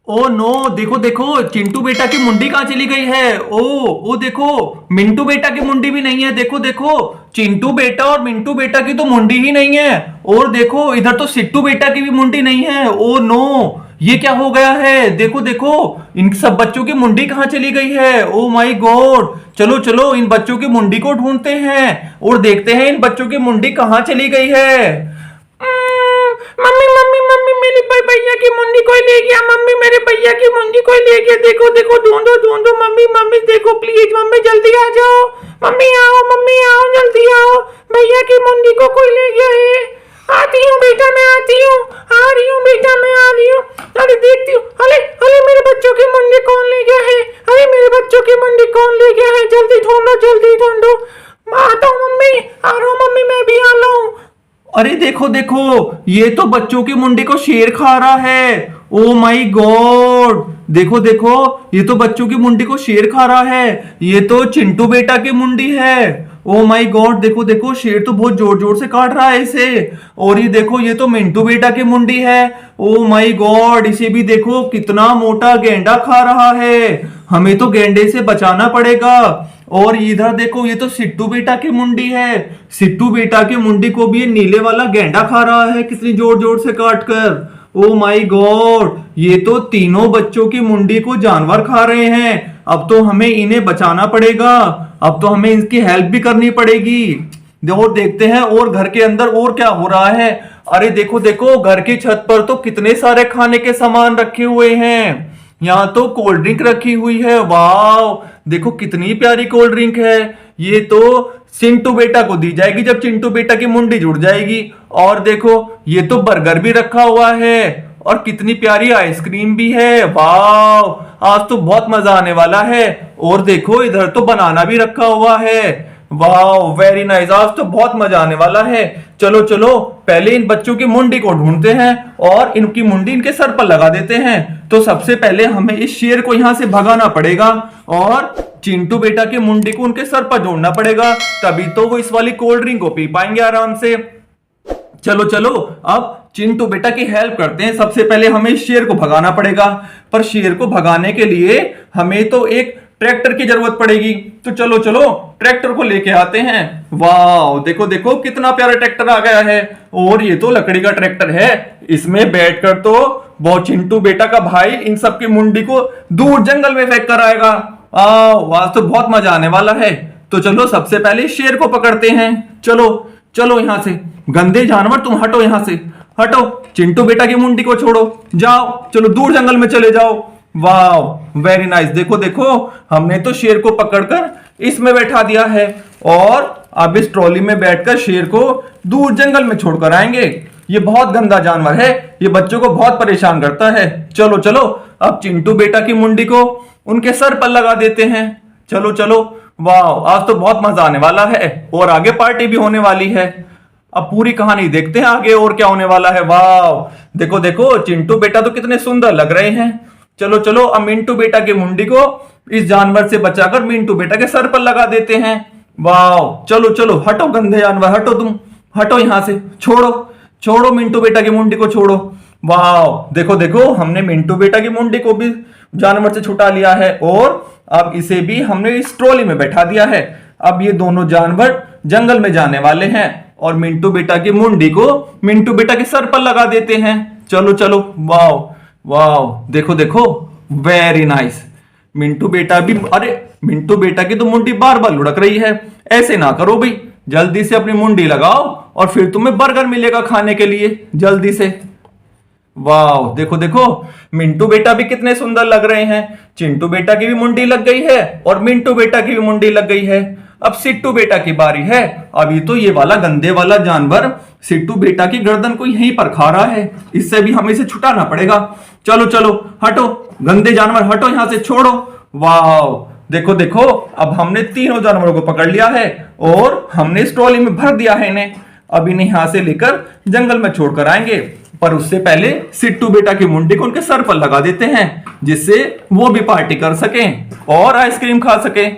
Oh no, देखो देखो चिंटू बेटा की मुंडी कहाँ चली गई है। ओ देखो, मिंटू बेटा की मुंडी भी नहीं है। देखो देखो, चिंटू बेटा और मिंटू बेटा की तो मुंडी ही नहीं है। और देखो इधर तो सिट्टू बेटा की भी मुंडी नहीं है। ओ नो, ये क्या हो गया है। देखो देखो, इन सब बच्चों की मुंडी कहाँ चली गई है। ओ माई गॉड, चलो चलो इन बच्चों की मुंडी को ढूंढते हैं और देखते हैं इन बच्चों की मुंडी कहाँ चली गई है। मम्मी मम्मी मम्मी, मेरे भैया की मुंडी कोई ले गया। मम्मी मेरे भैया की मुंडी कोई ले गया। देखो देखो, ढूंढो ढूंढो। मम्मी मम्मी देखो, प्लीज मम्मी जल्दी आ जाओ। मम्मी आओ जल्दी आओ। भैया की मुंडी को कोई ले गया है। आती हूँ बेटा, मैं आती हूँ। आ रही हूँ बेटा, मैं आ रही हूँ। अरे देखती हूँ। अरे अरे, मेरे बच्चों की मुंडी कौन ले गया है। अरे मेरे बच्चों की मुंडी कौन ले गया है। जल्दी ढूंढो जल्दी ढूंढो। मैं आता हूँ मम्मी, आ रहा हूँ मम्मी, मैं भी आ रहा हूँ। अरे देखो देखो, ये तो बच्चों की मुंडी को शेर खा रहा है। ओ माई गॉड, देखो देखो, ये तो बच्चों की मुंडी को शेर खा रहा है। ये तो चिंटू बेटा की मुंडी है। ओ माई गॉड, देखो देखो, शेर तो बहुत जोर जोर से काट रहा है इसे। और ये देखो, ये तो मिंटू बेटा की मुंडी है। ओ माई गॉड, इसे भी देखो कितना मोटा गेंडा खा रहा है। हमें तो गेंडे से बचाना पड़ेगा। और इधर देखो, ये तो सिट्टू बेटा की मुंडी है। सिट्टू बेटा की मुंडी को भी ये नीले वाला गेंडा खा रहा है, कितनी जोर जोर से काट कर। ओ माई गॉड, ये तो तीनों बच्चों की मुंडी को जानवर खा रहे हैं। अब तो हमें इन्हें बचाना पड़ेगा। अब तो हमें इनकी हेल्प भी करनी पड़ेगी। और देखते हैं और घर के अंदर और क्या हो रहा है। अरे देखो देखो, घर की छत पर तो कितने सारे खाने के सामान रखे हुए हैं। यहाँ तो कोल्ड ड्रिंक रखी हुई है। वाह, देखो कितनी प्यारी कोल्ड ड्रिंक है। ये तो चिंटू बेटा को दी जाएगी जब चिंटू बेटा की मुंडी जुड़ जाएगी। और देखो, ये तो बर्गर भी रखा हुआ है और कितनी प्यारी आइसक्रीम भी है। वाह, आज तो बहुत मजा आने वाला है। और देखो, इधर तो बनाना भी रखा हुआ है। वाह, वेरी नाइस, आज तो बहुत मजा आने वाला है। चलो चलो, पहले इन बच्चों की मुंडी को ढूंढते हैं और इनकी मुंडी इनके सर पर लगा देते हैं। तो सबसे पहले हमें इस शेर को यहाँ से भगाना पड़ेगा और चिंटू बेटा की मुंडी को उनके सर पर जोड़ना पड़ेगा, तभी तो वो इस वाली कोल्ड ड्रिंक को पी पाएंगे आराम से। चलो चलो, अब चिंटू बेटा की हेल्प करते हैं। सबसे पहले हमें इस शेर को भगाना पड़ेगा, पर शेर को भगाने के लिए हमें तो एक ट्रैक्टर की जरूरत पड़ेगी। तो चलो चलो, ट्रैक्टर को लेके आते हैं। वाह, देखो देखो कितना प्यारा ट्रैक्टर आ गया है। और ये तो लकड़ी का ट्रैक्टर है। इसमें बैठकर तो वो चिंटू बेटा का भाई इन सब की मुंडी को दूर जंगल में फेंक कर आएगा। आज तो बहुत मजा आने वाला है। तो चलो, सबसे पहले शेर को पकड़ते हैं। चलो चलो, यहां से गंदे जानवर, तुम हटो यहां से, हटो। चिंटू बेटा की मुंडी को छोड़ो, जाओ, चलो दूर जंगल में चले जाओ। वाह, वेरी नाइस, देखो देखो, हमने तो शेर को पकड़कर इसमें बैठा दिया है और अब इस ट्रॉली में बैठकर शेर को दूर जंगल में छोड़कर आएंगे। ये बहुत गंदा जानवर है, ये बच्चों को बहुत परेशान करता है। चलो चलो, अब चिंटू बेटा की मुंडी को उनके सर पर लगा देते हैं। चलो चलो, वाह, आज तो बहुत मजा आने वाला है और आगे पार्टी भी होने वाली है। अब पूरी कहानी देखते हैं आगे और क्या होने वाला है। वाह, देखो देखो, चिंटू बेटा तो कितने सुंदर लग रहे हैं। चलो चलो, अब मिंटू बेटा की मुंडी को इस जानवर से बचाकर मिंटू बेटा के सर पर लगा देते हैं। वाह, चलो चलो, हटो गंदे जानवर, हटो, तुम हटो यहां से, छोड़ो छोड़ो, मिंटू बेटा की मुंडी को छोड़ो। वाह, देखो देखो, हमने मिंटू बेटा की मुंडी को भी जानवर से छुटा लिया है और अब इसे भी हमने इस ट्रॉली में बैठा दिया है। अब ये दोनों जानवर जंगल में जाने वाले हैं और मिंटू बेटा की मुंडी को मिंटू बेटा के सर पर लगा देते हैं। चलो चलो, वाह वाह, देखो देखो, वेरी नाइस। मिंटू बेटा भी, अरे मिंटू बेटा की तो मुंडी बार बार लुढ़क रही है। ऐसे ना करो भाई, जल्दी से अपनी मुंडी लगाओ और फिर तुम्हें बर्गर मिलेगा खाने के लिए, जल्दी से। वाह, देखो देखो, मिंटू बेटा भी कितने सुंदर लग रहे हैं। चिंटू बेटा की भी मुंडी लग गई है और मिंटू बेटा की भी मुंडी लग गई है। अब सिट्टू बेटा की बारी है। अभी तो ये वाला गंदे वाला जानवर सिट्टू बेटा की गर्दन को यहीं पर खा रहा है, इससे भी हमें इसे छुटाना पड़ेगा। चलो चलो, हटो गंदे जानवर, हटो यहां से, छोड़ो। वाह, देखो देखो, अब हमने तीनों जानवरों को पकड़ लिया है और हमने इस ट्रॉली में भर दिया है इन्हें। अब इन्हें यहां से लेकर जंगल में छोड़कर आएंगे, पर उससे पहले सिट्टू बेटा की मुंडी को उनके सर पर लगा देते हैं, जिससे वो भी पार्टी कर सकें और आइसक्रीम खा सकें।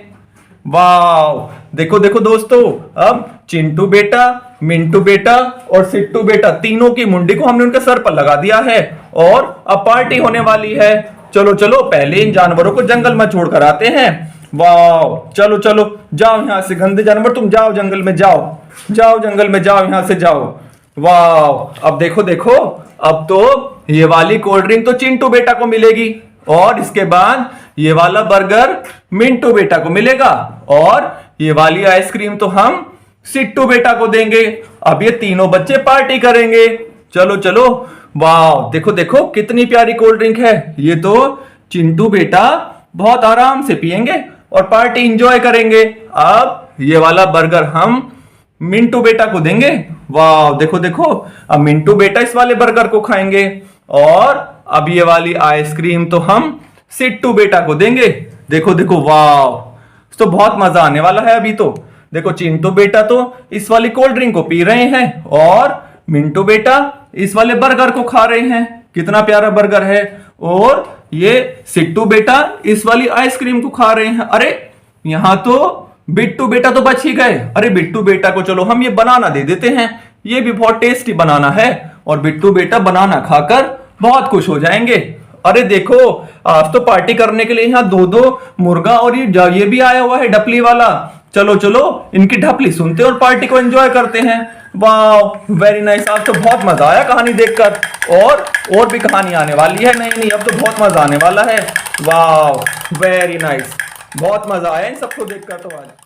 वाह, देखो देखो दोस्तों, अब चिंटू बेटा, मिंटू बेटा और सिट्टू बेटा तीनों की मुंडी को हमने उनके सर पर लगा दिया है और अब पार्टी होने वाली है। चलो चलो पहले इन जानवरों को जंगल में छोड़कर आते हैं। वाह, चलो चलो जाओ यहाँ से, गंदे जानवर तुम जाओ जंगल में, जाओ जाओ जंगल में जाओ, यहाँ से जाओ। वाह, अब देखो देखो, अब तो ये वाली कोल्ड ड्रिंक तो चिंटू बेटा को मिलेगी, और इसके बाद ये वाला बर्गर मिंटू बेटा को मिलेगा, और ये वाली आइसक्रीम तो हम सिट्टू बेटा को देंगे। अब ये तीनों बच्चे पार्टी करेंगे। चलो चलो, वाह देखो देखो कितनी प्यारी कोल्ड ड्रिंक है। ये तो चिंटू बेटा बहुत आराम से पियेंगे और पार्टी एंजॉय करेंगे। अब ये वाला बर्गर हम मिंटू बेटा को देंगे। वाह देखो देखो, अब मिंटू बेटा इस वाले बर्गर को खाएंगे, और अब ये वाली आइसक्रीम तो हम सिट्टू बेटा को देंगे। देखो देखो, वाह तो बहुत मजा आने वाला है। अभी तो देखो चिंटू बेटा तो इस वाली कोल्ड ड्रिंक को पी रहे हैं, और मिंटू बेटा इस वाले बर्गर को खा रहे हैं। कितना प्यारा बर्गर है। और ये सिट्टू बेटा इस वाली आइसक्रीम को खा रहे हैं। अरे यहां तो बिट्टू बेटा तो बच ही गए। अरे बिट्टू बेटा को चलो हम ये बनाना दे देते हैं, ये भी बहुत टेस्टी बनाना है, और बिट्टू बेटा बनाना खाकर बहुत खुश हो जाएंगे। अरे देखो, आज तो पार्टी करने के लिए यहाँ दो दो मुर्गा और ये भी आया हुआ है ढपली वाला। चलो चलो इनकी ढपली सुनते हैं और पार्टी को एंजॉय करते हैं। वाह वेरी नाइस, आज तो बहुत मजा आया कहानी देखकर, और भी कहानी आने वाली है। नहीं नहीं, अब तो बहुत मजा आने वाला है। वाह वेरी नाइस, बहुत मजा आया इन सबको देखकर तो आज।